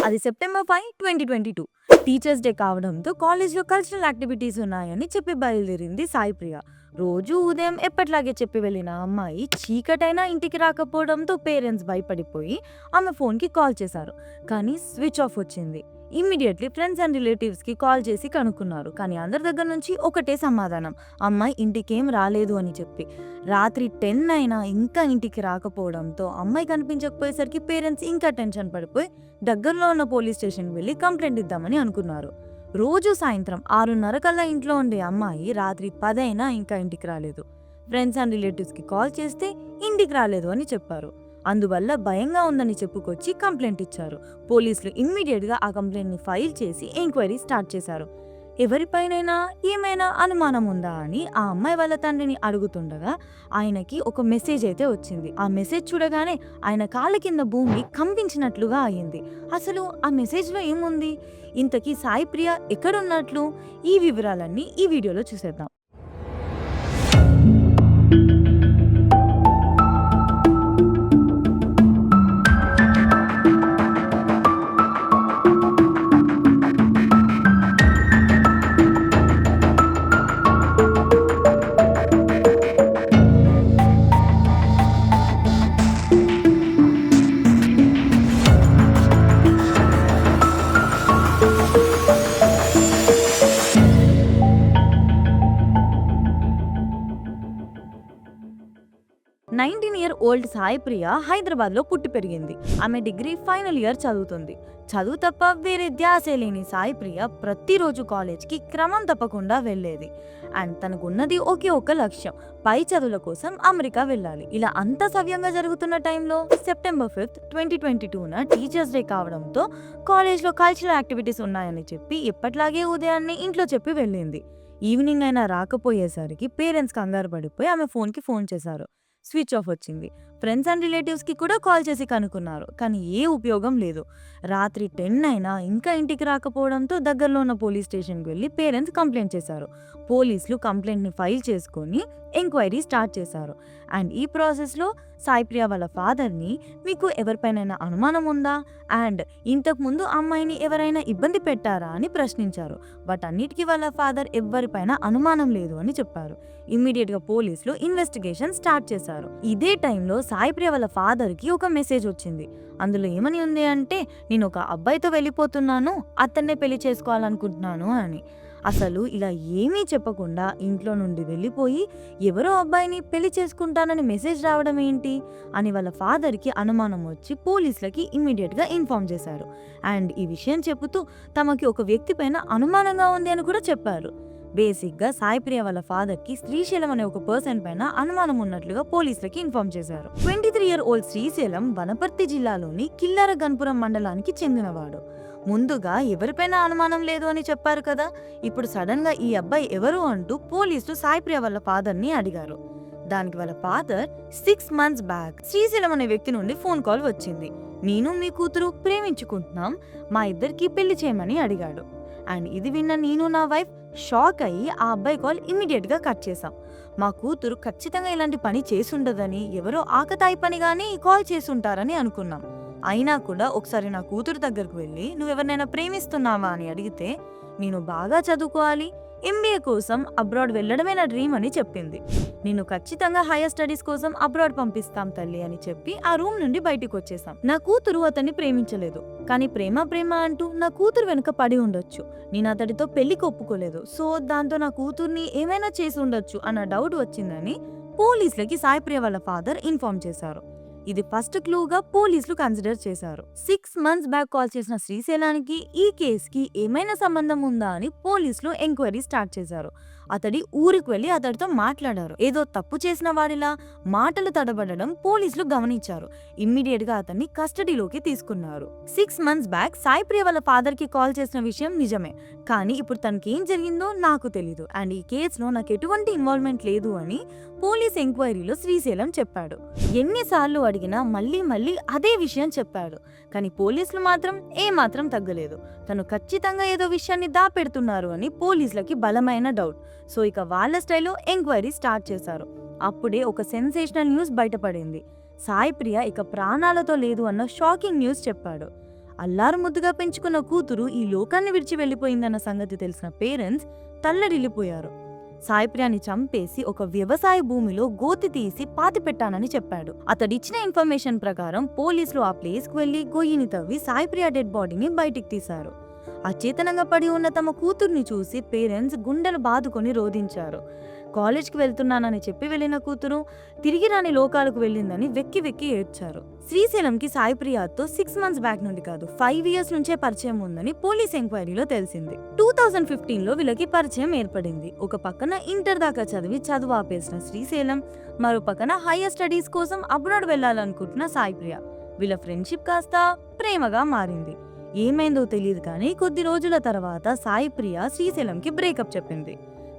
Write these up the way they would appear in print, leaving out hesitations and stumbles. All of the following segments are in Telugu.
అది సెప్టెంబర్ 5, 2022 టీచర్స్ డే కావడంతో కాలేజ్లో కల్చరల్ యాక్టివిటీస్ ఉన్నాయని చెప్పి బయలుదేరింది సాయిప్రియ. రోజు ఉదయం ఎప్పట్లాగే చెప్పి వెళ్ళిన అమ్మాయి చీకటైనా ఇంటికి రాకపోవడంతో పేరెంట్స్ భయపడిపోయి ఆమె ఫోన్కి కాల్ చేశారు. కానీ స్విచ్ ఆఫ్ వచ్చింది. ఇమ్మీడియట్లీ ఫ్రెండ్స్ అండ్ రిలేటివ్స్కి కాల్ చేసి కనుక్కున్నారు. కానీ అందరి దగ్గర నుంచి ఒకటే సమాధానం, అమ్మాయి ఇంటికేం రాలేదు అని చెప్పి. రాత్రి 10 అయినా ఇంకా ఇంటికి రాకపోవడంతో అమ్మాయి కనిపించకపోయేసరికి పేరెంట్స్ ఇంకా టెన్షన్ పడిపోయి దగ్గరలో ఉన్న పోలీస్ స్టేషన్కి వెళ్ళి కంప్లైంట్ ఇద్దామని అనుకున్నారు. రోజు సాయంత్రం 6:30 కల్లా ఇంట్లో ఉండే అమ్మాయి రాత్రి 10 అయినా ఇంకా ఇంటికి రాలేదు. ఫ్రెండ్స్ అండ్ రిలేటివ్స్కి కాల్ చేస్తే ఇంటికి రాలేదు అని చెప్పారు. అందువల్ల భయంగా ఉందని చెప్పుకొచ్చి కంప్లైంట్ ఇచ్చారు. పోలీసులు ఇమ్మీడియట్గా ఆ కంప్లైంట్ని ఫైల్ చేసి ఎంక్వైరీ స్టార్ట్ చేశారు. ఎవరిపైనైనా ఏమైనా అనుమానం ఉందా అని ఆ అమ్మాయి వాళ్ళ తండ్రిని అడుగుతుండగా ఆయనకి ఒక మెసేజ్ అయితే వచ్చింది. ఆ మెసేజ్ చూడగానే ఆయన కాళ్ళ కింద భూమి కంపించినట్లుగా అయింది. అసలు ఆ మెసేజ్లో ఏముంది, ఇంతకీ సాయిప్రియ ఎక్కడున్నట్లు, ఈ వివరాలన్నీ ఈ వీడియోలో చూసేద్దాం. ఓల్డ్ సాయిప్రియ హైదరాబాద్లో పుట్టి పెరిగింది. ఆమె డిగ్రీ ఫైనల్ ఇయర్ చదువుతుంది. చదువు తప్ప వేరే ధ్యాసే లేని సాయిప్రియ ప్రతిరోజు కాలేజ్కి క్రమం తప్పకుండా వెళ్ళేది. అండ్ తనకున్నది ఒకే ఒక లక్ష్యం, పై చదువుల కోసం అమెరికా వెళ్ళాలి. ఇలా అంతా సవ్యంగా జరుగుతున్న టైంలో సెప్టెంబర్ 5, 2022న టీచర్స్ డే కావడంతో కాలేజ్లో కల్చరల్ యాక్టివిటీస్ ఉన్నాయని చెప్పి ఎప్పట్లాగే ఉదయాన్నే ఇంట్లో చెప్పి వెళ్ళింది. ఈవినింగ్ అయినా రాకపోయేసరికి పేరెంట్స్ కంగారు పడిపోయి ఆమె ఫోన్కి ఫోన్ చేశారు. స్విచ్ ఆఫ్ వచ్చింది. ఫ్రెండ్స్ అండ్ రిలేటివ్స్కి కూడా కాల్ చేసి కనుక్కున్నారు. కానీ ఏ ఉపయోగం లేదు. రాత్రి 10 అయినా ఇంకా ఇంటికి రాకపోవడంతో దగ్గరలో ఉన్న పోలీస్ స్టేషన్కి వెళ్ళి పేరెంట్స్ కంప్లైంట్ చేశారు. పోలీసులు కంప్లైంట్ని ఫైల్ చేసుకొని ఎంక్వైరీ స్టార్ట్ చేశారు. అండ్ ఈ ప్రాసెస్లో సాయిప్రియ వాళ్ళ ఫాదర్ని, మీకు ఎవరిపైన అనుమానం ఉందా అండ్ ఇంతకుముందు అమ్మాయిని ఎవరైనా ఇబ్బంది పెట్టారా అని ప్రశ్నించారు. బట్ అన్నిటికీ వాళ్ళ ఫాదర్ ఎవరిపైన అనుమానం లేదు అని చెప్పారు. ఇమ్మీడియట్గా పోలీసులు ఇన్వెస్టిగేషన్ స్టార్ట్ చేశారు. ఇదే టైంలో సాయిప్రియ వాళ్ళ ఫాదర్కి ఒక మెసేజ్ వచ్చింది. అందులో ఏమని ఉంది అంటే, నేను ఒక అబ్బాయితో వెళ్ళిపోతున్నాను, అతన్నే పెళ్లి చేసుకోవాలనుకుంటున్నాను అని. అసలు ఇలా ఏమీ చెప్పకుండా ఇంట్లో నుండి వెళ్ళిపోయి ఎవరో అబ్బాయిని పెళ్లి చేసుకుంటానని మెసేజ్ రావడం ఏంటి అని వాళ్ళ ఫాదర్కి అనుమానం వచ్చి పోలీసులకి ఇమ్మీడియట్గా ఇన్ఫార్మ్ చేశారు. అండ్ ఈ విషయం చెబుతూ తమకి ఒక వ్యక్తి పైన అనుమానంగా ఉంది అని కూడా చెప్పారు. బేసిక్గా సాయిప్రియ వాళ్ళ ఫాదర్కి శ్రీశైలం అనే ఒక పర్సన్ పైన అనుమానం ఉన్నట్లుగా పోలీసులకి ఇన్ఫార్మ్ చేశారు. 23-year-old శ్రీశైలం వనపర్తి జిల్లాలోని కిల్లార గన్పురం మండలానికి చెందినవాడు. ముందుగా ఎవరిపైన అనుమానం లేదు అని చెప్పారు కదా, ఇప్పుడు సడన్ గా ఈ అబ్బాయి ఎవరు అంటూ పోలీసులు సాయిప్రియ వాళ్ళ ఫాదర్ని అడిగారు. దానికి వాళ్ళ ఫాదర్ 6 months బ్యాక్ శ్రీశైలం అనే వ్యక్తి నుండి ఫోన్ కాల్ వచ్చింది. నేను మీ కూతురు ప్రేమించుకుంటున్నాం, మా ఇద్దరికి పెళ్లి చేయమని అడిగాడు. అండ్ ఇది విన్న నేను నా వైఫ్ షాక్ అయ్యి ఆ అబ్బాయి కాల్ ఇమ్మీడియట్గా కట్ చేశాం. మా కూతురు ఖచ్చితంగా ఇలాంటి పని చేసుండదని, ఎవరో ఆకతాయి పనిగానే ఈ కాల్ చేసుంటారని అనుకున్నాం. అయినా కూడా ఒకసారి నా కూతురు దగ్గరకు వెళ్ళి నువ్వెవరినైనా ప్రేమిస్తున్నావా అని అడిగితే, నేను బాగా చదువుకోవాలి, MBA కోసం అబ్రాడ్ వెళ్ళడమే నా డ్రీమ్ అని చెప్పింది. నేను ఖచ్చితంగా హైయర్ స్టడీస్ కోసం అబ్రాడ్ పంపిస్తాం తల్లి అని చెప్పి ఆ రూమ్ నుండి బయటికి వచ్చేసాం. నా కూతురు అతన్ని ప్రేమించలేదు, కానీ ప్రేమ ప్రేమ అంటూ నా కూతురు వెనుక పడి ఉండొచ్చు. నేను అతడితో పెళ్లికి ఒప్పుకోలేదు, సో దాంతో నా కూతుర్ని ఏమైనా చేసి ఉండొచ్చు అన్న డౌట్ వచ్చిందని పోలీసులకి సాయిప్రియ వాళ్ళ ఫాదర్ ఇన్ఫార్మ్ చేశారు. ఇది ఫస్ట్ క్లూగా పోలీసులు కన్సిడర్ చేశారు. 6 months బ్యాక్ కాల్ చేసిన శ్రీశైలానికి ఈ కేసుకి ఏమైనా సంబంధం ఉందా అని పోలీసులు ఎంక్వైరీ స్టార్ట్ చేశారు. అతడి ఊరికి వెళ్లి అతడితో మాట్లాడారు. ఏదో తప్పు చేసిన వాడిలా మాటలు తడబడడం పోలీసులు గమనించారు. ఇమ్మీడియట్ గా అతన్ని కస్టడీలోకి తీసుకున్నారు. 6 months బ్యాక్ సాయిప్రియ వాళ్ళ ఫాదర్ కి కాల్ చేసిన విషయం నిజమే, కానీ ఇప్పుడు తనకి ఏం జరిగిందో నాకు తెలీదు. అండ్ ఈ కేసులో నాకు ఎటువంటి ఇన్వాల్వ్మెంట్ లేదు అని పోలీస్ ఎంక్వైరీలో శ్రీశైలం చెప్పాడు. ఎన్నిసార్లు అడిగినా మళ్ళీ మళ్ళీ అదే విషయం చెప్పాడు. కానీ పోలీసులు మాత్రం ఏమాత్రం తగ్గలేదు. తను ఖచ్చితంగా ఏదో విషయాన్ని దాపెడుతున్నారు అని పోలీసులకి బలమైన డౌట్. సో ఇక వాళ్ళ స్టైల్లో ఎంక్వైరీ స్టార్ట్ చేశారు. అప్పుడే ఒక సెన్సేషనల్ న్యూస్ బయటపడింది. సాయిప్రియ ఇక ప్రాణాలతో లేదు అన్న షాకింగ్ న్యూస్ చెప్పాడు. అల్లారు ముద్దుగా పెంచుకున్న కూతురు ఈ లోకాన్ని విడిచి వెళ్ళిపోయిందన్న సంగతి తెలిసిన పేరెంట్స్ తల్లడిల్లిపోయారు. సాయిప్రియాని చంపేసి ఒక వ్యవసాయ భూమిలో గోతి తీసి పాతి పెట్టానని చెప్పాడు. అతడిచ్చిన ఇన్ఫర్మేషన్ ప్రకారం పోలీసులు ఆ ప్లేస్కి వెళ్లి గొయ్యిని తవ్వి సాయిప్రియ డెడ్ బాడీని బయటికి తీశారు. అచేతనంగా పడి ఉన్న తమ కూతుర్ని చూసి పేరెంట్స్ గుండెలు బాదుకొని రోధించారు. కాలేజ్కి వెళ్తున్నానని చెప్పి వెళ్ళిన కూతురు తిరిగి రాని లోకాలకు వెళ్ళిందని వెక్కి వెక్కి ఏడ్చారు. శ్రీశైలంకి సాయిప్రియాతో 6 months బ్యాక్ నుండి కాదు 5 years నుంచే పరిచయం ఉందని పోలీస్ ఎంక్వైరీలో తెలిసింది. 2015లో వీళ్ళకి పరిచయం ఏర్పడింది. ఒక పక్కన ఇంటర్ దాకా చదువు ఆపేసిన శ్రీశైలం, మరో పక్కన హైయర్ స్టడీస్ కోసం అబ్రాడ్ వెళ్లాలనుకుంటున్న సాయిప్రియ. వీళ్ళ ఫ్రెండ్షిప్ కాస్త ప్రేమగా మారింది. ఏమైందో తెలియదు కానీ కొద్ది రోజుల తర్వాత సాయిప్రియ శ్రీశైలంకి బ్రేకప్ చెప్పింది.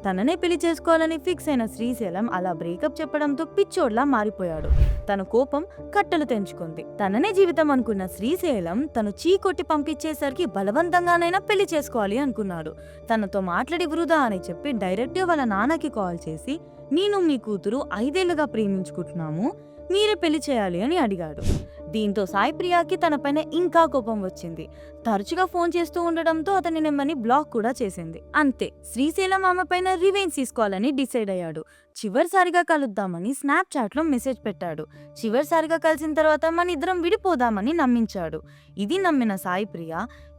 తననే పెళ్లి చేసుకోవాలని ఫిక్స్ అయిన శ్రీశైలం అలా బ్రేకప్ చెప్పడంతో పిచ్చోడ్లా మారిపోయాడు. తన కోపం కట్టలు తెంచుకుంది. తననే జీవితం అనుకున్న శ్రీశైలం తను చీకొట్టి పంపించేసరికి బలవంతంగానైనా పెళ్లి చేసుకోవాలి అనుకున్నాడు. తనతో మాట్లాడి వృధా అని చెప్పి డైరెక్ట్గా వాళ్ళ నాన్నకి కాల్ చేసి నేను మీ కూతురు 5 ఏళ్లుగా ప్రేమించుకుంటున్నాము, మీరే పెళ్లి చేయాలి అని అడిగాడు. దీంతో సాయిప్రియాకి తనపైన ఇంకా కోపం వచ్చింది. తరచుగా ఫోన్ చేస్తూ ఉండడంతో అతని నెంబర్ని బ్లాక్ కూడా చేసింది. అంతే, శ్రీశైలం ఆమె పైన రివెంజ్ తీసుకోవాలని డిసైడ్ అయ్యాడు. చివరిసారిగా కలుద్దామని స్నాప్చాట్లో మెసేజ్ పెట్టాడు. చివరిసారిగా కలిసిన తర్వాత మన ఇద్దరం విడిపోదామని నమ్మించాడు. ఇది నమ్మిన సాయిప్రియ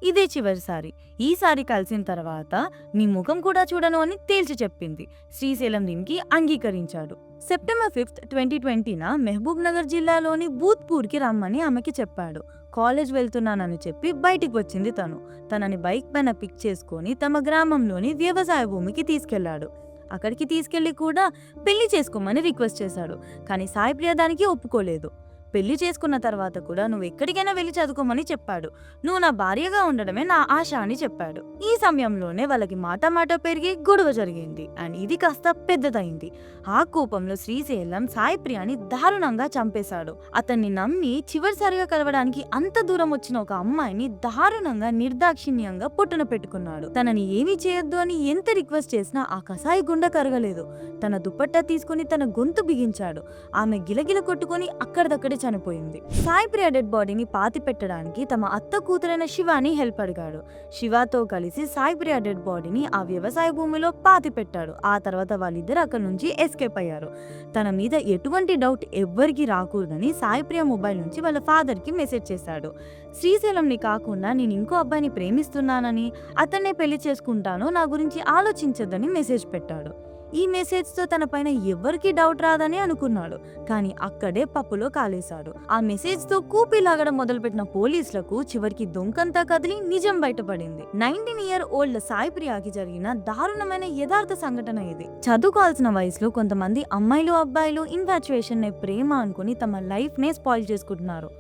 ఇదే చివరిసారి, ఈసారి కలిసిన తర్వాత నీ ముఖం కూడా చూడను అని తేల్చి చెప్పింది. శ్రీశైలం దీనికి అంగీకరించాడు. సెప్టెంబర్ 5th, 2020న మహబూబ్ నగర్ జిల్లాలోని బూత్పూర్కి రమ్మని ఆమెకి చెప్పాడు. కాలేజ్ వెళ్తున్నానని చెప్పి బయటికి వచ్చింది తను. తనని బైక్ పైన పిక్ చేసుకొని తమ గ్రామంలోని వ్యవసాయ భూమికి తీసుకెళ్లాడు. అక్కడికి తీసుకెళ్లి కూడా పెళ్లి చేసుకోమని రిక్వెస్ట్ చేశాడు. కానీ సాయిప్రియ దానికి ఒప్పుకోలేదు. పెళ్లి చేసుకున్న తర్వాత కూడా నువ్వు ఎక్కడికైనా వెళ్ళి చదువుకోమని చెప్పాడు. నువ్వు నా భార్యగా ఉండడమే నా ఆశ అని చెప్పాడు. ఈ సమయంలోనే వాళ్ళకి మాట పెరిగి గొడవ జరిగింది. అండ్ ఇది కాస్త పెద్దదైంది. ఆ కోపంలో శ్రీశైలం సాయిప్రియాని దారుణంగా చంపేశాడు. అతన్ని నమ్మి చివరిసారిగా కలవడానికి అంత దూరం వచ్చిన ఒక అమ్మాయిని దారుణంగా నిర్దాక్షిణ్యంగా పొట్టున పెట్టుకున్నాడు. తనని ఏమీ చేయొద్దు అని ఎంత రిక్వెస్ట్ చేసినా ఆ కసాయి గుండె కరగలేదు. తన దుప్పట్టా తీసుకుని తన గొంతు బిగించాడు. ఆమె గిలగిల కొట్టుకుని అక్కడిదక్కడే చనిపోయింది. సాయిప్రియ డెడ్ బాడీని పాతి పెట్టడానికి తమ అత్త కూతురైన శివాని హెల్ప్ అడిగాడు. శివాతో కలిసి సాయిప్రియ డెడ్ బాడీని ఆ వ్యవసాయ భూమిలో పాతి పెట్టాడు. ఆ తర్వాత వాళ్ళిద్దరు అక్కడి నుంచి ఎస్కేప్ అయ్యారు. తన మీద ఎటువంటి డౌట్ ఎవ్వరికి రాకూడదని సాయిప్రియ మొబైల్ నుంచి వాళ్ళ ఫాదర్ కి మెసేజ్ చేశాడు. శ్రీశైలంని కాకుండా నేను ఇంకో అబ్బాయిని ప్రేమిస్తున్నానని, అతన్నే పెళ్లి చేసుకుంటాను, నా గురించి ఆలోచించొద్దని మెసేజ్ పెట్టాడు. ఈ మెసేజ్తో తన పైన ఎవ్వరికి డౌట్ రాదని అనుకున్నాడు. కానీ అక్కడే పప్పులో కాలేశాడు. ఆ మెసేజ్తో కూపి లాగడం మొదలుపెట్టిన పోలీసులకు చివరికి దొంకంతా కదిలి నిజం బయటపడింది. 19-year-old సాయిప్రియాకి జరిగిన దారుణమైన యథార్థ సంఘటన ఇది. చదువుకోవాల్సిన వయసులో కొంతమంది అమ్మాయిలు అబ్బాయిలు ఇన్ఫాచ్యుయేషన్ నే ప్రేమ అనుకుని తమ లైఫ్ నే స్పాయిల్ చేసుకుంటున్నారు.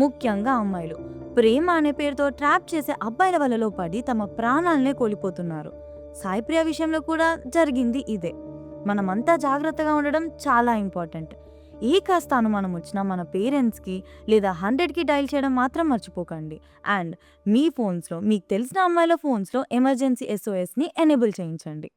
ముఖ్యంగా అమ్మాయిలు ప్రేమ అనే పేరుతో ట్రాప్ చేసే అబ్బాయిల వలలో పడి తమ ప్రాణాలనే కోల్పోతున్నారు. సాయిప్రియ విషయంలో కూడా జరిగింది ఇదే. మనమంతా జాగ్రత్తగా ఉండడం చాలా ఇంపార్టెంట్. ఏ కాస్త అనుమానం వచ్చినా మన పేరెంట్స్కి లేదా 100కి డైల్ చేయడం మాత్రం మర్చిపోకండి. అండ్ మీ ఫోన్స్లో మీకు తెలిసిన అమ్మాయిల ఫోన్స్లో ఎమర్జెన్సీ SOSని ఎనేబుల్ చేయించండి.